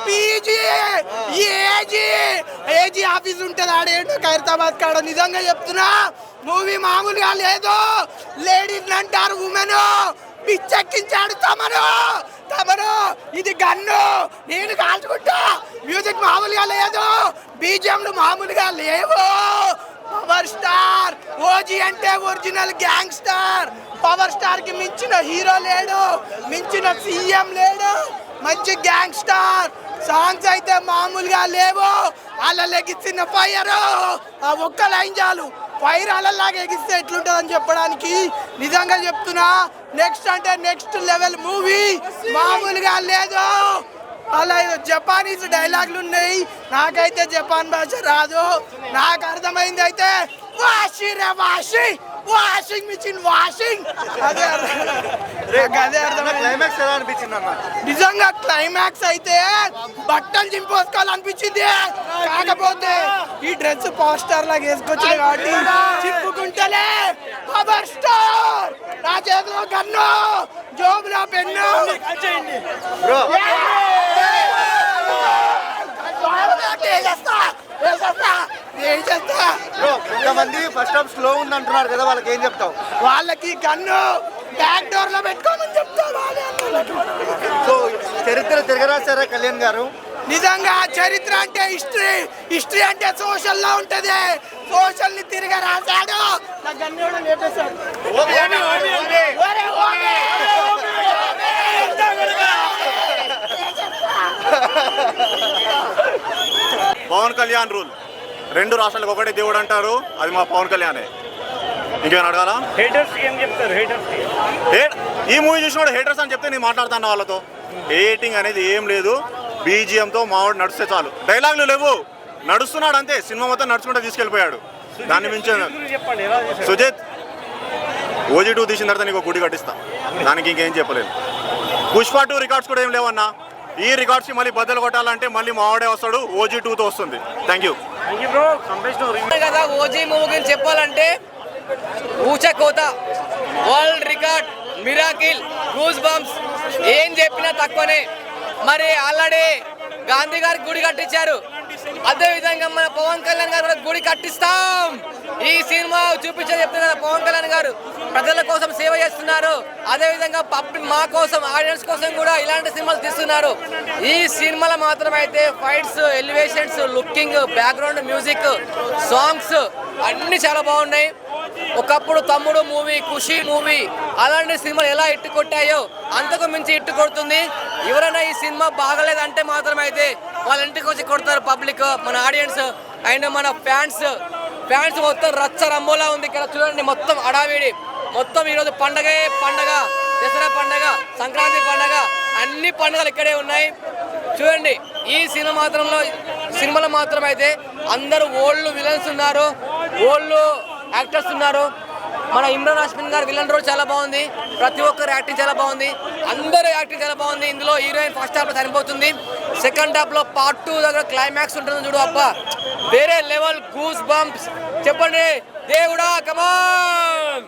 PG AG office ఉంటుంది ఆడేంటో ఖైరతాబాద్ కాడ. నిజంగా చెప్తున్నా, మూవీ మామూలుగా లేదు. లేడీస్ అంటారు ఉమెన్, పిచ్చెక్కించాడు తమను. ఇది గన్ను, నేను కాల్చుకుంటా. మ్యూజిక్ మామూలుగా లేదు, బీజిఎంలు మామూలుగా లేవు. పవర్ స్టార్ ఓజీ అంటే ఒరిజినల్ గ్యాంగ్స్టర్. పవర్ స్టార్ కి మించిన హీరో లేడు, మించిన సీఎం లేడు. మంచి గ్యాంగ్స్టర్. సాంగ్స్ అయితే మామూలుగా లేవు. అలా లెగిసిన ఫైర్, ఆ ఒక్క లైన్ చాలు. ఫైర్ అలలాగా ఎగిస్తే ఎట్లుంటుందని చెప్పడానికి. నిజంగా చెప్తున్నా, నెక్స్ట్ అంటే నెక్స్ట్ లెవెల్ మూవీ, మామూలుగా లేదు. అలా జపానీస్ డైలాగులు ఉన్నాయి. నాకైతే జపాన్ భాష రాదు. నాకు అర్థమైంది అయితే వాషింగ్ మిషన్ వాషింగ్, అదే క్లైమాక్స్ ఎలా అనిపించింది అన్న? నిజంగా క్లైమాక్స్ అయితే బట్టలు చింపేసుకోవాలనిపించింది. కాకపోతే ఈ డ్రెస్ పవర్ స్టార్ లాగా వేసుకొచ్చింది కాబట్టి చింపుకుంటలే. పవర్ స్టార్ నా చేతిలో గన్ను, జోబులో పెన్ను. కొంతమంది ఫస్ట్ హాఫ్ స్లో ఉంది అంటున్నారు కదా, వాళ్ళకి ఏం చెప్తావు? వాళ్ళకి గన్ను బ్యాక్ డోర్ లో పెట్టుకోమని చెప్తా. సో చరిత్ర తిరగరాశారా కళ్యాణ్ గారు? నిజంగా చరిత్ర అంటే హిస్టరీ అంటే సోషల్ లో ఉంటది. సోషల్ ని తిరిగి రాశాడు. పవన్ కళ్యాణ్ రూల్, రెండు రాష్ట్రాలకు ఒకటే దేవుడు అంటారు, అది మా పవన్ కళ్యాణే. ఇంకేమైనా అడగాల? ఈ మూవీ చూసినోడు హేటర్స్ అని చెప్తే నేను మాట్లాడుతాను వాళ్ళతో. హేటింగ్ అనేది ఏం లేదు. బీజిఎంతో మావాడు నడిస్తే చాలు. డైలాగులు లేవు, నడుస్తున్నాడు అంతే. సినిమా మొత్తం నడుచుకుంటే తీసుకెళ్ళిపోయాడు. దాన్ని మించి సుజిత్ ఓజీ 2 తీసిన తర్వాత నీకు గుడి కట్టిస్తా. దానికి ఇంకేం చెప్పలేదు. పుష్ప 2 రికార్డ్స్ కూడా ఏం లేవన్నా. ఈ రికార్డ్స్ మళ్ళీ బద్దలు కొట్టాలంటే మళ్ళీ మావాడే వస్తాడు. ఓజీ 2తో వస్తుంది. థ్యాంక్ యూ కదా. ఓజీ మూవీ గురించి చెప్పాలంటే ఊచకోత, world record, miracle, goosebumps, ఏం చెప్పినా తక్కువనే. మరి ఆల్రెడీ గాంధీ గారికి గుడి కట్టించారు. అదే విధంగా మన పవన్ కళ్యాణ్ గారు గుడి కట్టిస్తాం. ఈ సినిమా చూపించేది చెప్తున్నారు. పవన్ కళ్యాణ్ గారు ప్రజల కోసం సేవ చేస్తున్నారు. అదే విధంగా పబ్లిక్ మా కోసం, ఆడియన్స్ కోసం కూడా ఇలాంటి సినిమాలు తీస్తున్నారు. ఈ సినిమాలో మాత్రం అయితే fights, elevations, looking, background music, songs అన్ని చాలా బాగున్నాయి. ఒకప్పుడు తమ్ముడు మూవీ, ఖుషి మూవీ, అలాంటి సినిమాలు ఎలా ఇట్టు కొట్టాయో అంతకు మించి ఇట్టు కొడుతుంది. ఎవరైనా ఈ సినిమా బాగలేదంటే మాత్రం అయితే వాళ్ళ ఇంటికి వచ్చి కొడతారు పబ్లిక్, మన ఆడియన్స్ అండ్ మన ఫ్యాన్స్ మొత్తం రచ్చ రంబోలా ఉంది. ఇక్కడ చూడండి, మొత్తం అడావిడి. మొత్తం ఈరోజు పండగే పండగ, దసరా పండగ, సంక్రాంతి పండగ, అన్ని పండుగలు ఇక్కడే ఉన్నాయి. చూడండి, ఈ సినిమాలో మాత్రం అయితే అందరూ ఓల్డ్ విలన్స్ ఉన్నారు, ఓల్డ్ యాక్టర్స్ ఉన్నారు. మన ఇమ్రాన్ హాష్మి గారు విలన్ రోల్ చాలా బాగుంది. ప్రతి ఒక్కరు యాక్టింగ్ చాలా బాగుంది. అందరూ యాక్టింగ్ చాలా బాగుంది. ఇందులో హీరోయిన్ ఫస్ట్ హాఫ్ లో చనిపోతుంది. సెకండ్ హాఫ్ లో పార్ట్ 2 దగ్గర క్లైమాక్స్ ఉంటుంది చూడు, అబ్బా వేరే లెవెల్, గూస్ బంప్స్. చెప్పండి దేవుడా, కమాన్.